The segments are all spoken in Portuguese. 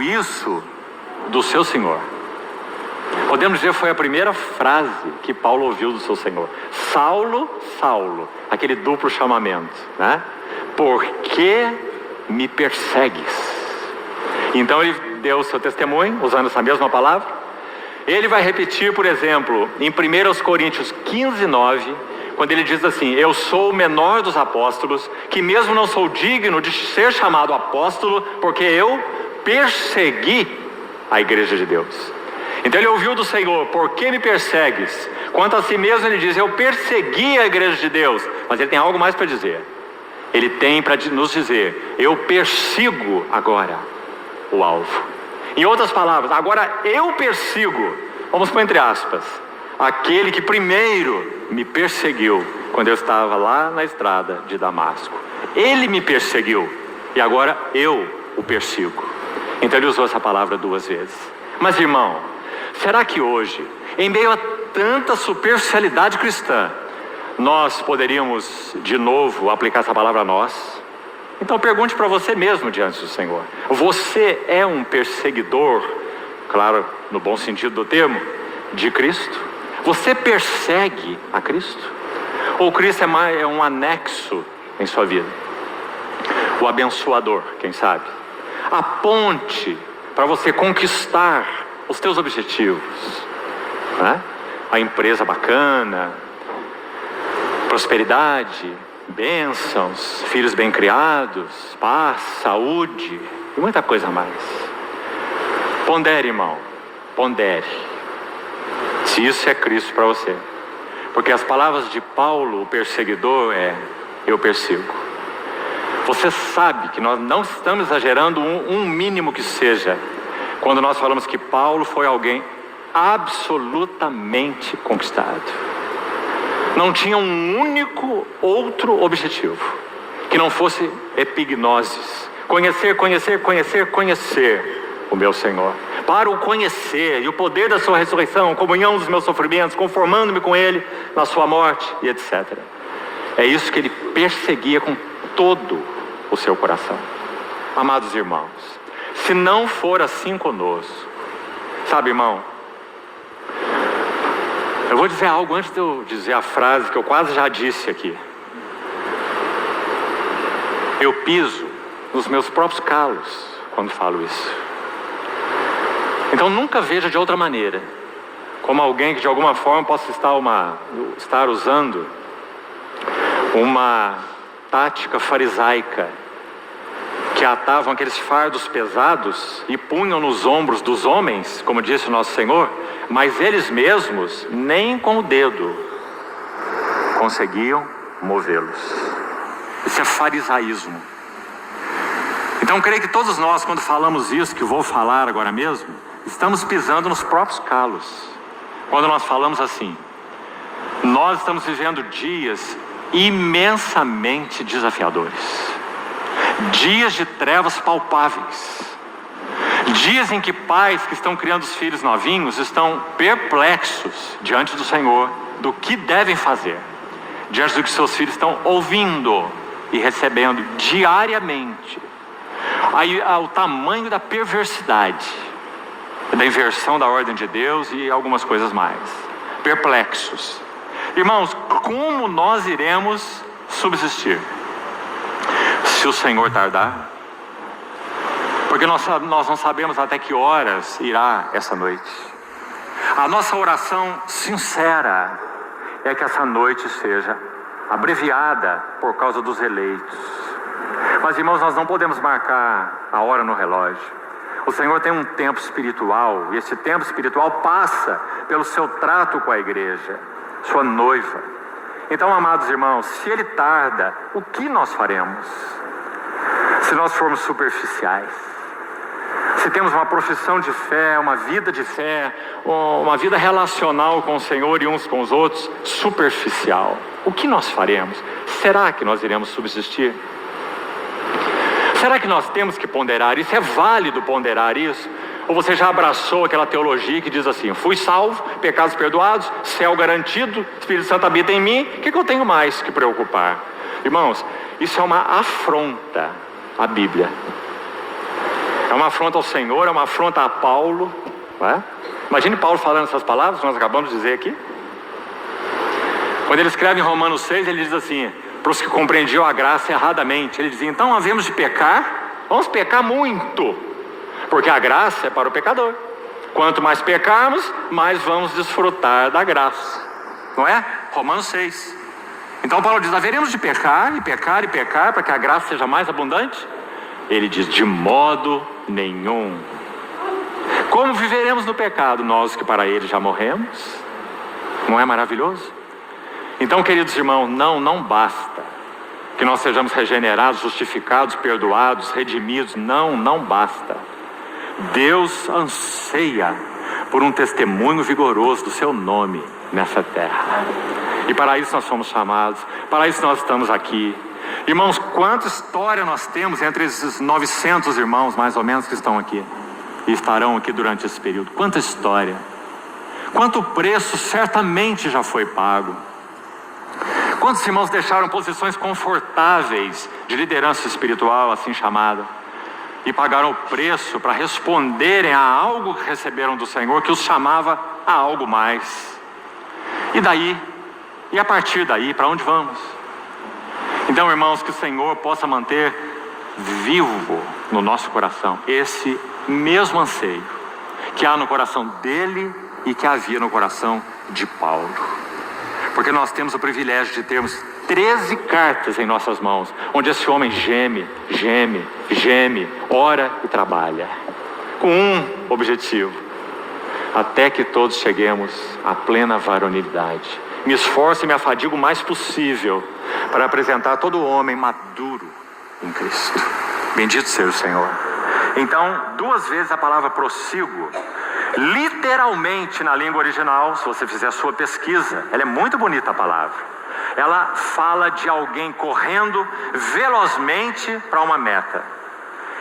isso do seu Senhor. Podemos dizer que foi a primeira frase que Paulo ouviu do seu Senhor. Saulo, Saulo, aquele duplo chamamento, né? Por que me persegues? Então ele deu o seu testemunho, usando essa mesma palavra. Ele vai repetir, por exemplo, em 1 Coríntios 15, 9, quando ele diz assim: eu sou o menor dos apóstolos, que mesmo não sou digno de ser chamado apóstolo, porque eu persegui a igreja de Deus. Então ele ouviu do Senhor: por que me persegues? Quanto a si mesmo ele diz: eu persegui a igreja de Deus. Mas ele tem algo mais para dizer. Ele tem para nos dizer: eu persigo agora o alvo. Em outras palavras, agora eu persigo, vamos pôr entre aspas, aquele que primeiro me perseguiu quando eu estava lá na estrada de Damasco. Ele me perseguiu e agora eu o persigo. Então ele usou essa palavra 2 vezes. Mas irmão, será que hoje, em meio a tanta superficialidade cristã, nós poderíamos de novo aplicar essa palavra a nós? Então pergunte para você mesmo diante do Senhor: você é um perseguidor, claro, no bom sentido do termo, de Cristo? Você persegue a Cristo? Ou Cristo é um anexo em sua vida? O abençoador, quem sabe? A ponte para você conquistar os teus objetivos, né? A empresa bacana, prosperidade, bênçãos, filhos bem criados, paz, saúde e muita coisa mais. Pondere, irmão, pondere se isso é Cristo para você. Porque as palavras de Paulo, o perseguidor, é: eu persigo. Você sabe que nós não estamos exagerando um mínimo que seja, quando nós falamos que Paulo foi alguém absolutamente conquistado. Não tinha um único outro objetivo que não fosse epignosis: conhecer, conhecer, conhecer, conhecer o meu Senhor. Para o conhecer e o poder da sua ressurreição, comunhão dos meus sofrimentos, conformando-me com Ele na sua morte e etc. É isso que ele perseguia com todo o seu coração. Amados irmãos, se não for assim conosco, sabe, irmão, eu vou dizer algo antes de eu dizer a frase que eu quase já disse aqui. Eu piso nos meus próprios calos quando falo isso. Então nunca veja de outra maneira, como alguém que de alguma forma possa estar usando uma tática farisaica, que atavam aqueles fardos pesados e punham nos ombros dos homens, como disse o nosso Senhor, mas eles mesmos nem com o dedo conseguiam movê-los. Isso é farisaísmo. Então creio que todos nós, quando falamos isso que vou falar agora mesmo, estamos pisando nos próprios calos. Quando nós falamos assim: nós estamos vivendo dias imensamente desafiadores, dias de trevas palpáveis, dias em que pais que estão criando os filhos novinhos estão perplexos diante do Senhor do que devem fazer, diante do que seus filhos estão ouvindo e recebendo diariamente. Aí o tamanho da perversidade, da inversão da ordem de Deus e algumas coisas mais. Perplexos. Irmãos, como nós iremos subsistir se o Senhor tardar? Porque nós não sabemos até que horas irá essa noite. A nossa oração sincera é que essa noite seja abreviada por causa dos eleitos. Mas irmãos, nós não podemos marcar a hora no relógio. O Senhor tem um tempo espiritual, e esse tempo espiritual passa pelo seu trato com a igreja, sua noiva. Então, amados irmãos, se Ele tarda, o que nós faremos? Se nós formos superficiais, se temos uma profissão de fé, uma vida de fé, uma vida relacional com o Senhor e uns com os outros, superficial, o que nós faremos? Será que nós iremos subsistir? Será que nós temos que ponderar isso? É válido ponderar isso? Ou você já abraçou aquela teologia que diz assim: fui salvo, pecados perdoados, céu garantido, Espírito Santo habita em mim, o que eu tenho mais que preocupar? Irmãos, isso é uma afronta à Bíblia. É uma afronta ao Senhor, é uma afronta a Paulo, não é? Imagine Paulo falando essas palavras que nós acabamos de dizer aqui. Quando ele escreve em Romanos 6, ele diz assim, para os que compreendiam a graça erradamente, ele dizia, então havemos de pecar, vamos pecar muito, porque a graça é para o pecador. Quanto mais pecarmos, mais vamos desfrutar da graça, não é? Romanos 6. Então Paulo diz, haveremos de pecar, e pecar, e pecar, para que a graça seja mais abundante? Ele diz, de modo nenhum. Como viveremos no pecado, nós que para ele já morremos? Não é maravilhoso? Então, queridos irmãos, não basta que nós sejamos regenerados, justificados, perdoados, redimidos. Não basta. Deus anseia por um testemunho vigoroso do seu nome nessa terra. E para isso nós fomos chamados, para isso nós estamos aqui. Irmãos, quanta história nós temos entre esses 900 irmãos, mais ou menos, que estão aqui e estarão aqui durante esse período. Quanta história. Quanto preço certamente já foi pago. Quantos irmãos deixaram posições confortáveis de liderança espiritual, assim chamada, e pagaram o preço para responderem a algo que receberam do Senhor, que os chamava a algo mais. E daí? E a partir daí, para onde vamos? Então, irmãos, que o Senhor possa manter vivo no nosso coração esse mesmo anseio que há no coração dele e que havia no coração de Paulo. Porque nós temos o privilégio de termos 13 cartas em nossas mãos, onde esse homem geme, ora e trabalha, com um objetivo: até que todos cheguemos à plena varonilidade. Me esforço e me afadigo o mais possível para apresentar todo homem maduro em Cristo. Bendito seja o Senhor. Então, 2 vezes a palavra prossigo, literalmente na língua original, se você fizer a sua pesquisa, ela é muito bonita a palavra. Ela fala de alguém correndo velozmente para uma meta.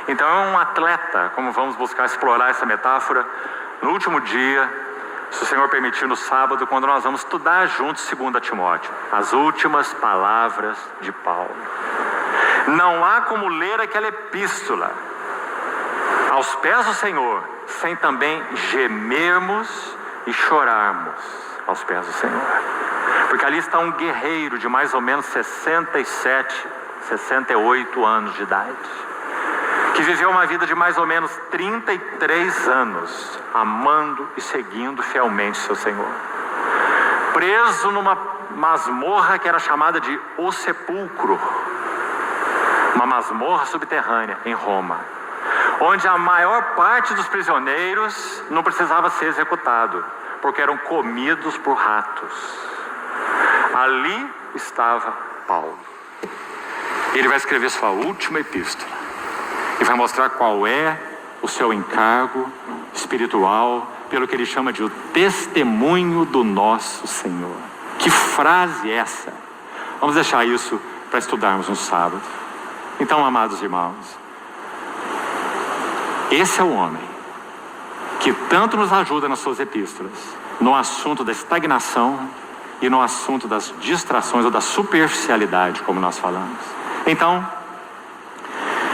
Então é um atleta, como vamos buscar explorar essa metáfora no último dia, se o Senhor permitir, no sábado, quando nós vamos estudar juntos 2 Timóteo, as últimas palavras de Paulo. Não há como ler aquela epístola aos pés do Senhor sem também gemermos e chorarmos aos pés do Senhor. Porque ali está um guerreiro de mais ou menos 67, 68 anos de idade, que viveu uma vida de mais ou menos 33 anos, amando e seguindo fielmente seu Senhor. Preso numa masmorra que era chamada de O Sepulcro, uma masmorra subterrânea em Roma, onde a maior parte dos prisioneiros não precisava ser executado, porque eram comidos por ratos. Ali estava Paulo. Ele vai escrever sua última epístola e vai mostrar qual é o seu encargo espiritual, pelo que ele chama de o testemunho do nosso Senhor. Que frase é essa? Vamos deixar isso para estudarmos no sábado. Então, amados irmãos, esse é o homem que tanto nos ajuda nas suas epístolas, no assunto da estagnação e no assunto das distrações ou da superficialidade, como nós falamos. Então,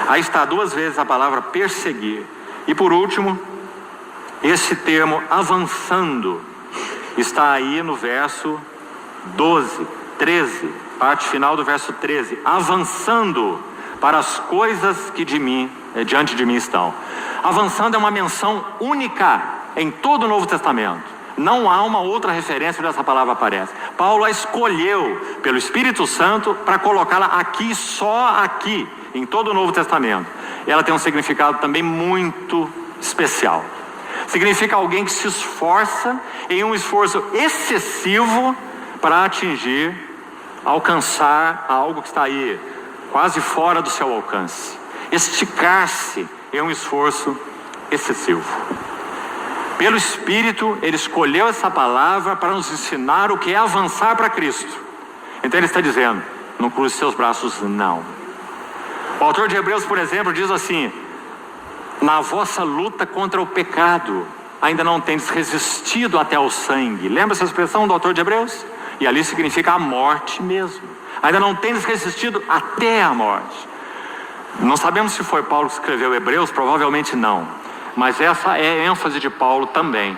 aí está 2 vezes a palavra perseguir. E por último, esse termo avançando está aí no verso 12, 13, parte final do verso 13. Avançando para as coisas que diante de mim estão. Avançando é uma menção única em todo o Novo Testamento. Não há uma outra referência onde essa palavra aparece. Paulo a escolheu pelo Espírito Santo para colocá-la aqui, só aqui, em todo o Novo Testamento. Ela tem um significado também muito especial. Significa alguém que se esforça em um esforço excessivo para atingir, alcançar algo que está aí, quase fora do seu alcance. Esticar-se é um esforço excessivo. Pelo Espírito, ele escolheu essa palavra para nos ensinar o que é avançar para Cristo. Então ele está dizendo, não cruze seus braços, não. O autor de Hebreus, por exemplo, diz assim: na vossa luta contra o pecado, ainda não tendes resistido até ao sangue. Lembra essa expressão do autor de Hebreus? E ali significa a morte mesmo. Ainda não tendes resistido até a morte. Não sabemos se foi Paulo que escreveu Hebreus, provavelmente não. Mas essa é a ênfase de Paulo também.